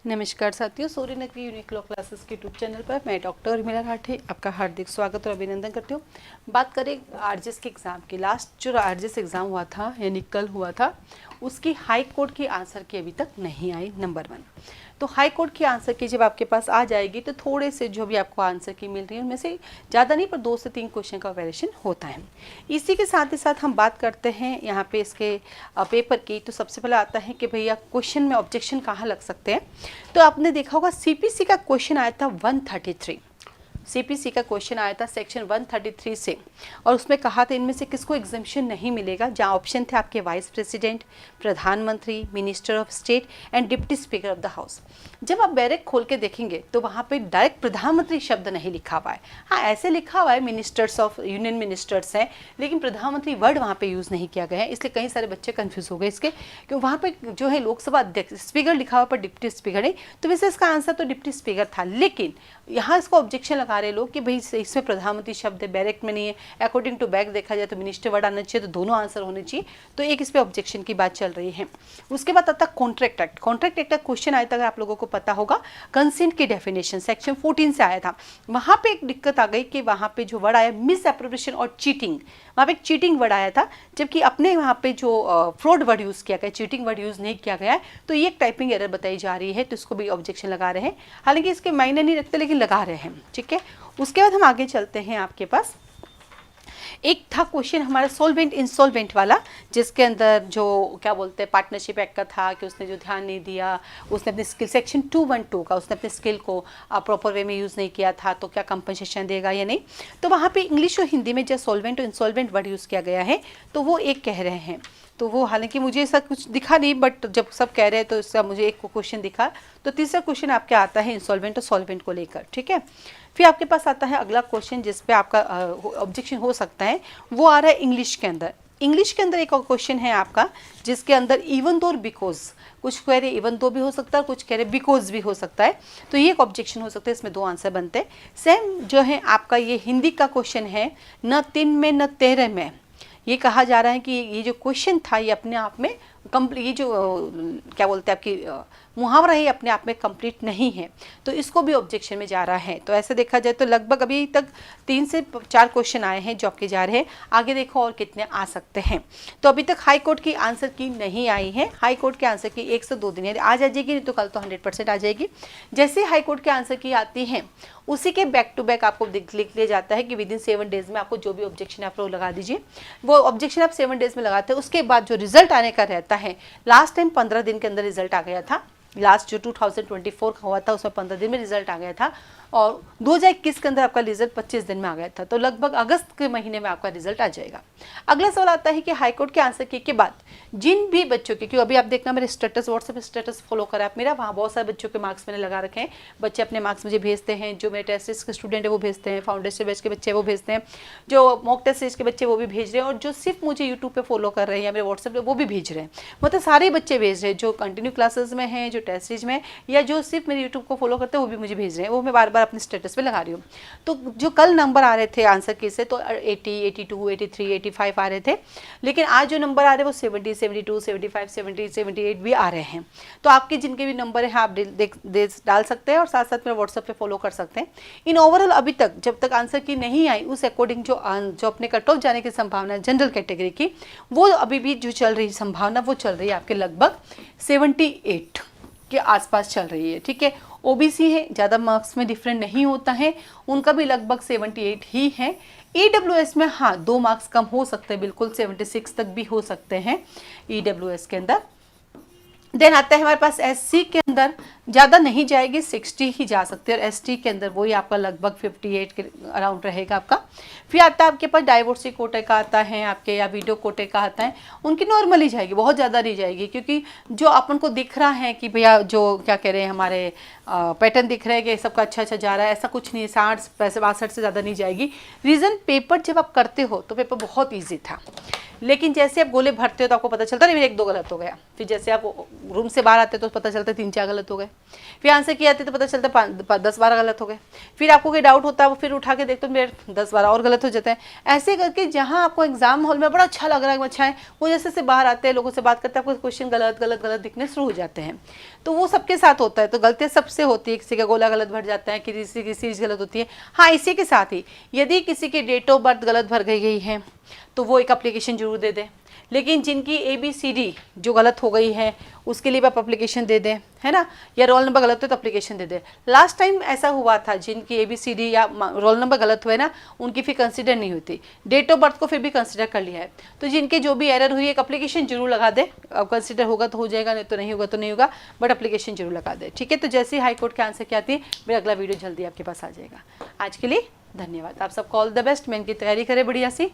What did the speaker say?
नमस्कार साथियों, सूर्य नगरी यूनिक लॉ क्लासेस के यूट्यूब चैनल पर मैं डॉक्टर उर्मिला राठी आपका हार्दिक स्वागत और अभिनंदन करती हूँ। बात करें आरजेएस के एग्ज़ाम की, लास्ट जो आरजेएस एग्ज़ाम हुआ था यानी कल हुआ था, उसकी हाई कोर्ट की आंसर की अभी तक नहीं आई। नंबर 1, तो हाई कोर्ट की आंसर की जब आपके पास आ जाएगी तो थोड़े से जो भी आपको आंसर की मिल रही है उनमें से ज़्यादा नहीं पर 2 से 3 क्वेश्चन का वेरिएशन होता है। इसी के साथ ही साथ हम बात करते हैं यहाँ पे इसके पेपर की। तो सबसे पहले आता है कि भैया क्वेश्चन में ऑब्जेक्शन कहाँ लग सकते हैं। तो आपने देखा होगा सीपीसी का क्वेश्चन आया था 133, सीपीसी का क्वेश्चन आया था सेक्शन 133 से, और उसमें कहा था इनमें से किसको एग्जामिशन नहीं मिलेगा, जहाँ ऑप्शन थे आपके वाइस प्रेसिडेंट, प्रधानमंत्री, minister of state and deputy speaker of the house. जब आप बैरक खोल के देखेंगे तो वहाँ पे डायरेक्ट प्रधानमंत्री शब्द नहीं लिखा हुआ है। हाँ, ऐसे लिखा हुआ है मिनिस्टर्स ऑफ यूनियन मिनिस्टर्स हैं, लेकिन प्रधानमंत्री वर्ड वहाँ पे यूज़ नहीं किया गया है, इसलिए कई सारे बच्चे कन्फ्यूज हो गए इसके, क्योंकि वहाँ पे जो है लोकसभा अध्यक्ष स्पीकर लिखा हुआ पर डिप्टी स्पीकर नहीं। तो वैसे इसका आंसर तो डिप्टी स्पीकर था, लेकिन यहाँ इसको ऑब्जेक्शन लगा रहे लोग कि भाई इसमें प्रधानमंत्री शब्द है, बैरक में नहीं है। अकॉर्डिंग टू बैक देखा जाए तो मिनिस्टर वर्ड आना चाहिए, तो दोनों आंसर होने चाहिए। तो एक इस पर ऑब्जेक्शन की बात चल रही है। उसके बाद आता कॉन्ट्रैक्ट एक्ट। कॉन्ट्रैक्ट एक्ट का क्वेश्चन आया था, अगर आप लोगों को पता होगा, कंसेंट की डेफिनेशन सेक्शन 14 से आया था। वहाँ पे एक दिक्कत आ गई कि वहाँ पे जो वर्ड आया मिस एप्रोप्रिएशन और चीटिंग, वहाँ पे एक चीटिंग वर्ड आया था, जबकि अपने वहाँ पे जो फ्रॉड वर्ड यूज़ किया गया, चीटिंग वर्ड यूज़ नहीं किया गया है। तो ये एक टाइपिंग एरर बताई जा रही है, तो इसको भी ऑब्जेक्शन लगा रहे हैं। हालांकि इसके मायने नहीं रखते, लेकिन लगा रहे हैं, ठीक है। उसके बाद हम आगे चलते हैं। आपके पास एक था क्वेश्चन हमारा सोलवेंट इंसॉल्वेंट वाला, जिसके अंदर जो क्या बोलते हैं पार्टनरशिप एक्ट का था कि उसने जो ध्यान नहीं दिया, उसने अपनी स्किल सेक्शन 212 का उसने अपने स्किल को प्रॉपर वे में यूज़ नहीं किया था, तो क्या कंपनसेशन देगा या नहीं। तो वहाँ पे इंग्लिश और हिंदी में जो सोलवेंट और इंसॉल्वेंट वर्ड यूज़ किया गया है, तो वो एक कह रहे हैं। तो वो हालांकि मुझे ऐसा कुछ दिखा नहीं, बट जब सब कह रहे हैं तो इसका मुझे एक क्वेश्चन दिखा। तो तीसरा क्वेश्चन आपके आता है इंसॉल्वेंट और सॉल्वेंट को लेकर, ठीक है। फिर आपके पास आता है अगला क्वेश्चन जिस पे आपका ऑब्जेक्शन हो सकता है, वो आ रहा है इंग्लिश के अंदर। इंग्लिश के अंदर एक और क्वेश्चन है आपका जिसके अंदर इवन दो और बिकॉज, कुछ कह रहे इवन दो भी हो सकता है, कुछ कह रहे बिकॉज भी हो सकता है। तो ये एक ऑब्जेक्शन हो सकता है, इसमें 2 आंसर बनते हैं। सेम जो है आपका ये हिंदी का क्वेश्चन है, न 3 में न 13 में। ये कहा जा रहा है कि ये जो क्वेश्चन था ये अपने आप में ये जो क्या बोलते हैं आपकी मुहावरा ही अपने आप में कंप्लीट नहीं है, तो इसको भी ऑब्जेक्शन में जा रहा है। तो ऐसे देखा जाए तो लगभग अभी तक 3 से 4 क्वेश्चन आए हैं जो आपके जा रहे हैं, आगे देखो और कितने आ सकते हैं। तो अभी तक हाई कोर्ट की आंसर की नहीं आई है। हाई कोर्ट के आंसर की 1 से 2 दिन आज आ जाएगी, नहीं तो कल तो 100% आ जाएगी। जैसे हाई कोर्ट के आंसर की आती हैं उसी के बैक टू बैक आपको लिख लिया जाता है कि विद इन 7 डेज में आपको जो भी ऑब्जेक्शन आप लोग लगा दीजिए। वो ऑब्जेक्शन आप 7 डेज में लगाते हैं, उसके बाद जो रिजल्ट आने का रहता है, लास्ट टाइम 15 दिन के अंदर रिजल्ट आ गया था। लास्ट जो 2024 का हुआ था उसमें 15 दिन में रिजल्ट आ गया था, और 2021 के अंदर आपका रिजल्ट 25 दिन में आ गया था। तो लगभग अगस्त के महीने में आपका रिजल्ट आ जाएगा। अगला सवाल आता है कि हाईकोर्ट के आंसर के बाद जिन भी बच्चों के, क्योंकि अभी आप देखना मेरे स्टेटस व्हाट्सएप स्टेटस फॉलो करा आप मेरा, वहाँ बहुत सारे बच्चों के मार्क्स मैंने लगा रखे हैं। बच्चे अपने मार्क्स मुझे भेजते हैं, जो मेरे टेस्ट के स्टूडेंट है वो भेजते हैं, फाउंडेशन बैच के बच्चे वो भेजते हैं, जो मॉक टेस्ट के बच्चे वो भी भेज रहे हैं, और जो सिर्फ मुझे यूट्यूब पर फॉलो कर रहे हैं या मेरे व्हाट्सएप पर वो भी भेज रहे हैं। मतलब सारे बच्चे भेज रहे हैं, जो कंटिन्यू क्लासेस में हैं, जो टेस्ट सीरीज में, या जो सिर्फ मेरे यूट्यूब को फॉलो करते हैं वो भी मुझे भेज रहे हैं। वो मैं बार बार अपने स्टेटस पे लगा रही हूँ। तो जो कल नंबर आ रहे थे आंसर की से, तो 80, 82, 83, 85 आ रहे थे, लेकिन आज जो नंबर आ रहे हैं वो 70, 72, 75, 70, 78 भी आ रहे हैं। तो आपके जिनके भी नंबर हैं आप डाल सकते हैं, और साथ साथ मेरे व्हाट्सएप पे फॉलो कर सकते हैं। इन ओवरऑल अभी तक जब तक आंसर की नहीं आई, उस अकॉर्डिंग जो अपने कट ऑफ जाने की संभावना जनरल कैटेगरी की, वो अभी भी जो चल रही संभावना वो चल रही है आपके लगभग 78 के आसपास चल रही है, ठीक है। ओबीसी है, ज़्यादा मार्क्स में डिफरेंट नहीं होता है, उनका भी लगभग 78 ही है। ईडब्ल्यूएस में हाँ 2 मार्क्स कम हो सकते हैं, बिल्कुल 76 तक भी हो सकते हैं ईडब्ल्यूएस के अंदर। देन आता है हमारे पास एससी के अंदर ज़्यादा नहीं जाएगी, 60 ही जा सकते हैं, और एसटी के अंदर वही आपका लगभग 58 के अराउंड रहेगा आपका। फिर आता है आपके पास डाइवर्सिटी कोटे का आता है आपके, या वीडियो कोटे का आता है, उनकी नॉर्मली जाएगी, बहुत ज़्यादा नहीं जाएगी, क्योंकि जो अपन को दिख रहा है कि भैया जो क्या कह रहे हैं हमारे पैटर्न दिख रहा है कि सबका अच्छा अच्छा जा रहा है, ऐसा कुछ नहीं है। 60, 62 से ज़्यादा नहीं जाएगी। रीज़न पेपर जब आप करते हो तो पेपर बहुत ईजी था, लेकिन जैसे आप गोले भरते हो तो आपको पता चलता है मेरे 1-2 गलत हो गया, फिर जैसे आप रूम से बाहर आते तो पता चलता है 3-4 गलत हो गए, फिर आंसर किए आते तो पता चलता है 10-12 गलत हो गए, फिर आपको कोई डाउट होता है वो फिर उठा के देखते हो मेरे 10-12 और गलत हो जाते हैं। ऐसे करके जहाँ आपको एग्जाम हॉल में बड़ा अच्छा लग रहा है, अच्छा है, वो जैसे से बाहर आते हैं, लोगों से बात करते हैं, आपको क्वेश्चन गलत गलत गलत दिखने शुरू हो जाते हैं। तो वो सबके साथ होता है, तो गलतियाँ सबसे होती है, किसी का गोला गलत भर जाता है, किसी की चीज़ गलत होती है। हाँ, इसी के साथ ही यदि किसी की डेट ऑफ बर्थ गलत भर गई है तो वो एक एप्लीकेशन जरूर दे दें, लेकिन जिनकी ABCD जो गलत हो गई है उसके लिए आप एप्लीकेशन दे दें, है ना, या रोल नंबर गलत हो तो एप्लीकेशन दे दें। लास्ट टाइम ऐसा हुआ था, जिनकी ABCD या रोल नंबर गलत हुए ना, उनकी फिर कंसिडर नहीं होती, डेट ऑफ बर्थ को फिर भी कंसिडर कर लिया है। तो जिनके जो भी एरर हुई एक एप्लीकेशन जरूर लगा दे, अब कंसिडर होगा तो हो जाएगा, नहीं तो नहीं होगा तो नहीं होगा, बट एप्लीकेशन जरूर लगा दे, ठीक है। तो जैसे ही हाई कोर्ट के आंसर की आती है मेरा अगला वीडियो जल्दी आपके पास आ जाएगा। आज के लिए धन्यवाद, आप सबको ऑल द बेस्ट, मैं इनकी तैयारी करें बढ़िया सी।